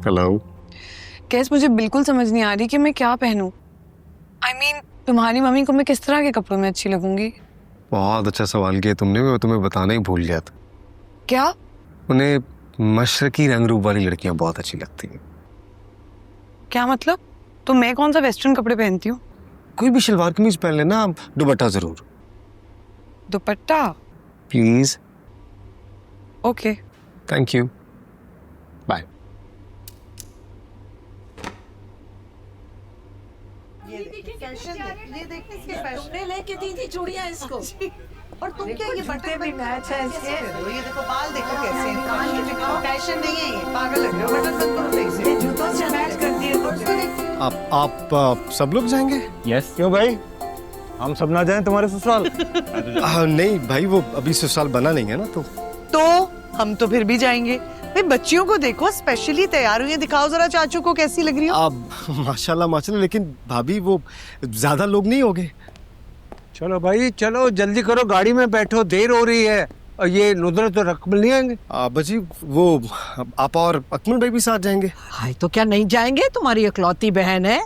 Hello. कैस, मुझे बिल्कुल समझ नहीं आ रही कि मैं क्या पहनूं। I mean, तुम्हारी मम्मी को मैं किस तरह के कपड़ों में अच्छी लगूंगी? बहुत अच्छा सवाल किया तुमने, मैं तुम्हें बताना ही भूल गया था। क्या? उन्हें मशरकी रंग रूप वाली लड़कियां बहुत अच्छी लगती हैं। क्या मतलब? तो मैं कौन सा वेस्टर्न कपड़े पहनती हूँ? कोई भी शलवार कमीज पहन लेना, दुपट्टा जरूर दुपट्टा? Please. Okay. Thank you, bye. ये देखिए इसके फैशन लेके दी थी चूड़ियां इसको। और तुम क्या ये बटन भी मैच है इसके? ये देखो बाल देखो कैसे हैं, कान के दिखाओ, फैशन नहीं है ये, पागल लग रहे हो। बटन बंद करो सही से, ये जूतों से मैच करती है। और उसको देख, आप सब लोग जाएंगे? यस। क्यों भाई, हम सब ना जाएं तुम्हारे ससुराल? नहीं भाई, वो अभी ससुराल बना नहीं है ना, तो हम तो फिर भी जाएंगे। भाई बच्चियों को देखो, स्पेशली तैयार हुई है, दिखाओ जरा चाचू को कैसी लग रही हो। आप माशाल्लाह माशाल्लाह, लेकिन भाभी वो ज्यादा लोग नहीं होंगे। चलो भाई चलो, जल्दी करो, गाड़ी में बैठो, देर हो रही है। और ये नुदरत और अकमल नहीं आएंगे? बजी वो आप और अकमल भाई भी साथ जाएंगे? हाय, तो क्या नहीं जाएंगे? तुम्हारी इकलौती बहन है,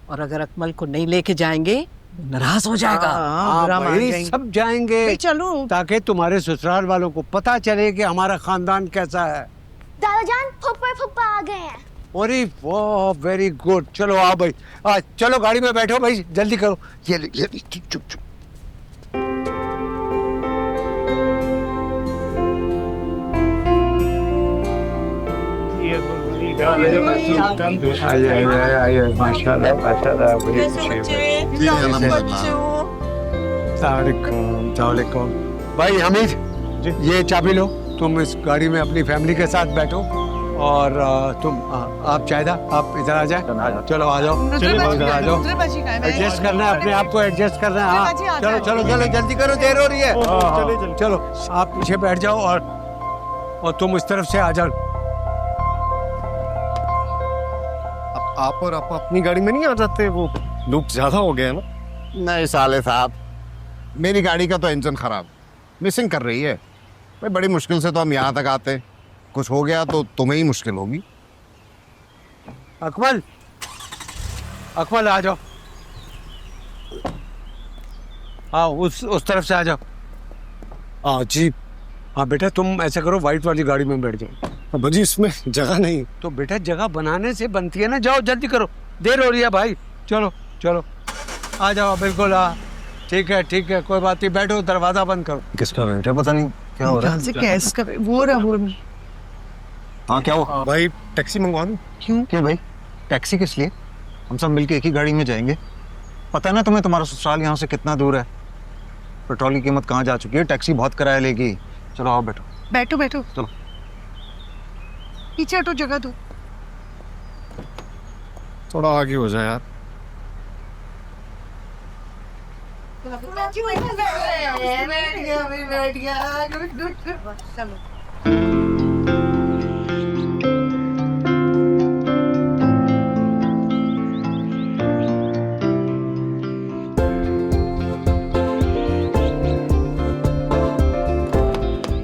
और अगर अकमल को नहीं लेके जाएंगे नाराज हो जाएगा। भाई सब जाएंगे, चलो, ताकि तुम्हारे ससुराल वालों को पता चले कि हमारा खानदान कैसा है। दादाजान, फुप्पा फुप्पा आ गए हैं। अरे वाह, वेरी गुड। चलो आओ भाई, चलो गाड़ी में बैठो भाई, जल्दी करो। ये चुप चुप चुप। आइए माशाल्लाह माशाल्लाह। सलामुअलैकुम। भाई हमीद, ये चाबी लो, तुम इस गाड़ी में अपनी फैमिली के साथ बैठो। और तुम आप चाहता आप इधर आ जाए। चलो आ जाओ, इधर आ जाओ। एडजस्ट करना है, अपने आप को एडजस्ट करना है। हाँ चलो चलो चलो, जल्दी करो, देर हो रही है। चलो आप पीछे बैठ जाओ, और तुम इस तरफ से आ जाओ। आप और आप अपनी गाड़ी में नहीं आ जाते? वो लोग ज्यादा हो गए हैं ना। नहीं साले साहब, मेरी गाड़ी का तो इंजन खराब, मिसिंग कर रही है भाई। बड़ी मुश्किल से तो हम यहाँ तक आते, कुछ हो गया तो तुम्हें ही मुश्किल होगी। अकमल, अकमल आ जाओ। हाँ उस तरफ से आ जाओ। हाँ जी। हाँ बेटा, तुम ऐसा करो, व्हाइट वाली गाड़ी में बैठ जाओ। अब्बाजी इसमें जगह नहीं। तो बेटा जगह बनाने से बनती है ना, जाओ जल्दी करो, देर हो रही है भाई। चलो चलो आ जाओ, बिल्कुल। हाँ ठीक है, कोई बात नहीं, बैठो, दरवाजा बंद करो। किसका बेटा, पता नहीं क्या हो रहा है। कैस का वो रहा। हाँ क्या हुआ भाई? टैक्सी मंगवा दूं? क्यों भाई, टैक्सी किस लिए? हम सब मिलके एक ही गाड़ी में जाएंगे। पता है ना तुम्हें, तुम्हारा ससुराल यहाँ से कितना दूर है। पेट्रोल की कीमत कहाँ जा चुकी है, टैक्सी बहुत किराया लेगी। चलो आओ बैठो। बैठो बैठो, चलो पीछे हटो, जगह दो। थोड़ा आगे हो जाए यार।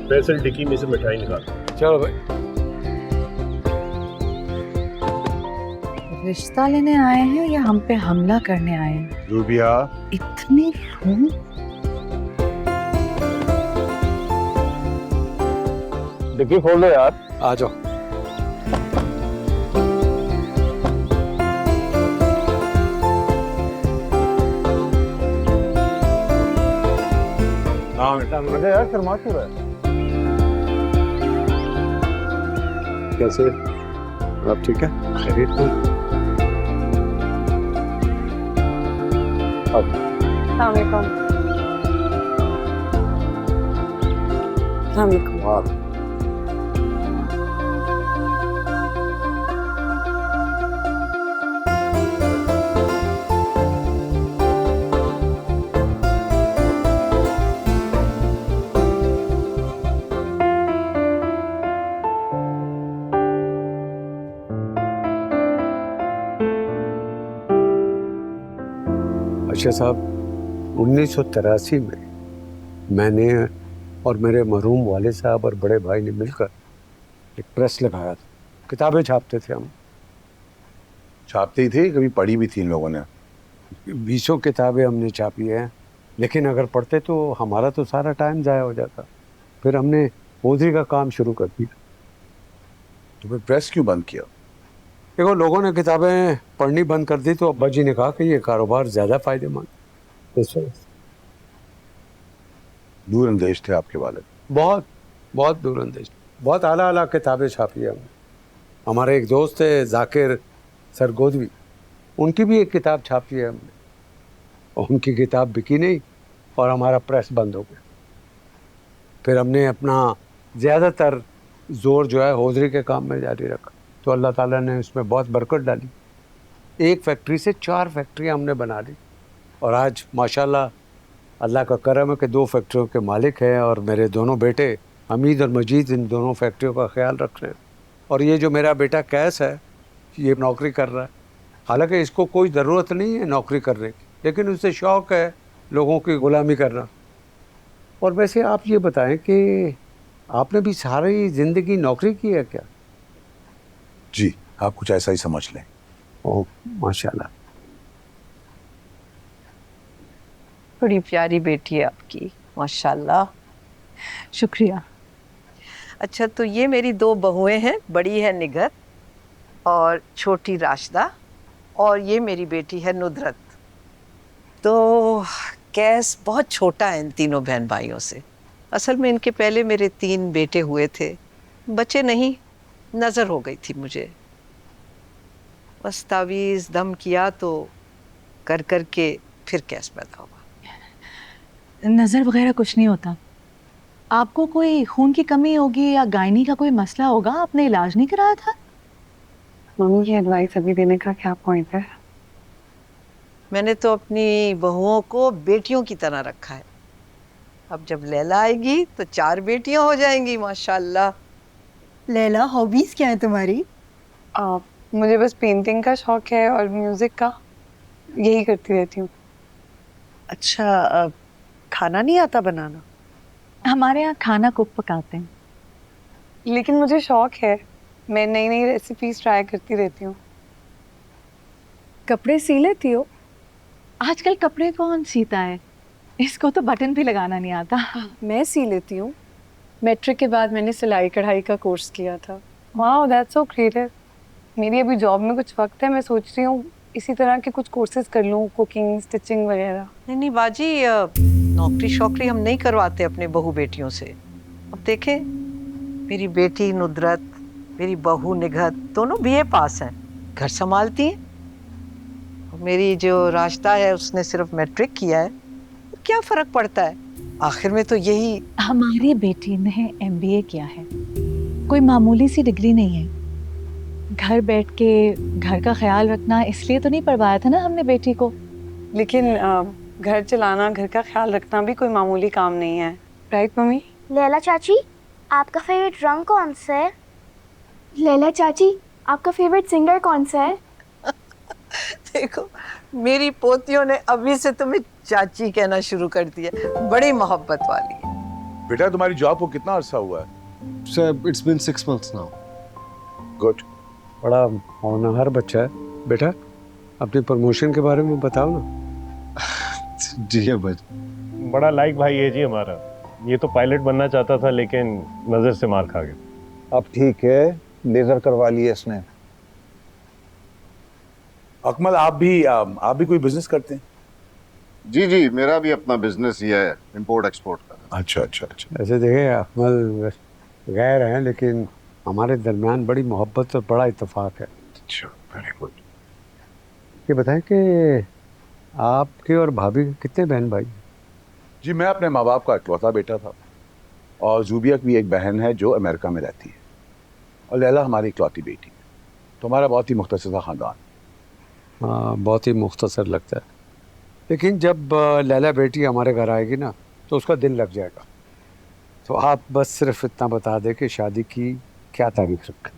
फैसल डिक्की में से मिठाई निकाल। चलो भाई। रिश्ता लेने आए हैं या हम पे हमला करने आए हैं? रूबिया, इतने लोग? डिक्की खोल दो यार। आ जाओ। हाँ बेटा, मजा यार, शर्मा क्यों रहा है? कैसे आप ठीक है? खैरियत तो? अच्छा साहब, 1983 में मैंने और मेरे मरहूम वाले साहब और बड़े भाई ने मिलकर एक प्रेस लगाया था। किताबें छापते थे हम। छापते ही थे, कभी पढ़ी भी थी इन लोगों ने? 20 किताबें हमने छापी हैं, लेकिन अगर पढ़ते तो हमारा तो सारा टाइम ज़ाया हो जाता। फिर हमने होजरी का काम शुरू कर दिया। तो फिर प्रेस क्यों बंद किया? देखो, लोगों ने किताबें पढ़नी बंद कर दी तो अब्बा जी ने कहा कि ये कारोबार ज़्यादा फायदेमंद। इस वजह से दूरअंदेश थे आपके वालिद? बहुत बहुत दूरअंदेश, बहुत आला आला किताबें छापी है हमने। हमारे एक दोस्त थे जाकिर सरगोदवी, उनकी भी एक किताब छापी है हमने, और उनकी किताब बिकी नहीं और हमारा प्रेस बंद हो गया। फिर हमने अपना ज़्यादातर जोर जो है होजरी के काम में जारी रखा, तो अल्लाह ताला ने उसमें बहुत बरकत डाली। एक फैक्ट्री से 4 फैक्ट्रियाँ हमने बना ली, और आज माशाल्लाह अल्लाह का करम है कि 2 फैक्ट्रियों के मालिक हैं, और मेरे दोनों बेटे हमीद और मजीद इन दोनों फैक्ट्रियों का ख्याल रख रहे हैं। और ये जो मेरा बेटा कैस है, ये नौकरी कर रहा है। हालांकि इसको कोई ज़रूरत नहीं है नौकरी करने की, लेकिन उसे शौक़ है लोगों की ग़ुलामी करना। और वैसे आप ये बताएं कि आपने भी सारी ज़िंदगी नौकरी की है क्या? जी, आप कुछ ऐसा ही समझ लें। ओह माशाल्लाह। बड़ी प्यारी बेटी है आपकी, माशाल्लाह। शुक्रिया। अच्छा, तो ये मेरी 2 बहुएं हैं, बड़ी है निगत और छोटी राशिदा, और ये मेरी बेटी है नुदरत। तो कैस बहुत छोटा है इन तीनों बहन भाइयों से। असल में इनके पहले मेरे 3 बेटे हुए थे, बच्चे नहीं, नज़र हो गई थी मुझे। बस तावीज़ दम किया तो कर कर के फिर कैस पैदा हुआ। नज़र वगैरह कुछ नहीं होता। आपको कोई खून की कमी होगी या गायनी का कोई मसला होगा, आपने इलाज नहीं कराया था? मम्मी की एडवाइस अभी देने का क्या पॉइंट है? मैंने तो अपनी बहुओं को बेटियों की तरह रखा है। अब जब लैला आएगी तो 4 बेटियां हो जाएंगी माशाल्लाह। लैला, हॉबीज क्या है तुम्हारी? मुझे बस पेंटिंग का शौक है और म्यूजिक का, यही करती रहती हूँ। अच्छा, खाना नहीं आता बनाना? हमारे यहाँ खाना कुक पकाते हैं। लेकिन मुझे शौक है, मैं नई नई रेसिपीज ट्राई करती रहती हूँ। कपड़े सी लेती हो? आजकल कपड़े कौन सीता है, इसको तो बटन भी लगाना नहीं आता। मैं सी लेती हूँ। मैट्रिक के बाद मैंने सिलाई कढ़ाई का कोर्स किया था। Wow, that's so creative. मेरी अभी जॉब में कुछ वक्त है, मैं सोच रही हूँ इसी तरह के कुछ कोर्सेज कर लूँ, कुकिंग, स्टिचिंग वगैरह। नहीं बाजी, नौकरी शौकरी हम नहीं करवाते अपने बहू बेटियों से। अब देखें, मेरी बेटी नुदरत, मेरी बहू निगहत, दोनों बीए पास हैं, घर संभालती हैं। और मेरी जो राशिदा है उसने सिर्फ मैट्रिक किया है, तो क्या फ़र्क पड़ता है, आखिर में तो यही। हमारी बेटी ने MBA किया है, कोई मामूली सी डिग्री नहीं है। घर बैठ के घर का ख्याल रखना इसलिए तो नहीं पढ़वाया था ना हमने बेटी को। लेकिन घर चलाना, घर का ख्याल रखना भी कोई मामूली काम नहीं है, राइट मम्मी? लैला चाची, आपका फेवरेट रंग कौन सा है? लैला चाची, आपका फेवरेट सिंगर कौन सा है? देखो, मेरी पोतियों ने अभी से तुम्हें चाची कहना शुरू कर दिया, बड़ी मोहब्बत वाली है। बेटा, तुम्हारी जॉब को कितना अरसा हुआ है? Sir, it's been 6 months now. Good. बड़ा होनहार बच्चा है। बेटा, अपनी प्रमोशन के बारे में बताओ ना। जी अब्बा। बड़ा लाइक भाई है जी हमारा। ये तो पायलट बनना चाहता था लेकिन नजर से मार खा गया। अब ठीक है, लेजर करवा लिया इसने। अकमल, आप भी कोई बिजनेस करते हैं? जी जी, मेरा भी अपना बिजनेस ही है, इंपोर्ट एक्सपोर्ट का। अच्छा अच्छा अच्छा। ऐसे देखें, अकमल गैर हैं लेकिन हमारे दरमियान बड़ी मोहब्बत और बड़ा इत्तेफाक है। अच्छा, वेरी गुड। ये बताएं कि आपके और भाभी के कितने बहन भाई? जी, मैं अपने माँ बाप का इकलौता बेटा था, और जूबिया की भी एक बहन है जो अमेरिका में रहती है, और लैला हमारी इकलौती बेटी है। तो हमारा बहुत ही मुख्तसर ख़ानदान। हाँ, बहुत ही मुख्तसर लगता है, लेकिन जब लैला बेटी हमारे घर आएगी ना तो उसका दिल लग जाएगा। तो आप बस सिर्फ इतना बता दें कि शादी की क्या तारीख रखें।